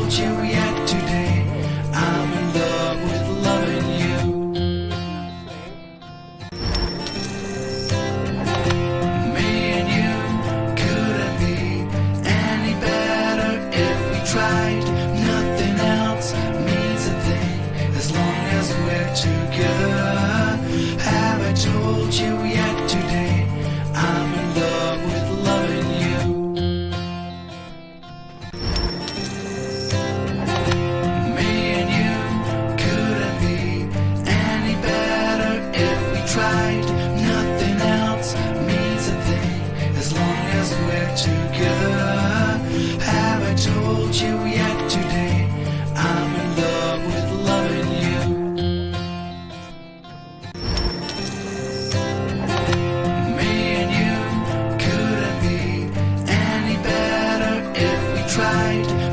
told you yet today I'm in love with loving you. Me and you couldn't be any better if we tried. Nothing else means a thing as long as we're together. Have I told you yet today I'm in love with loving you? Me and you couldn't be any better if we tried. Nothing else means a thing as long as we're together. Have I told you yet today I'm in love with loving you? Me and you couldn't be any better if we tried.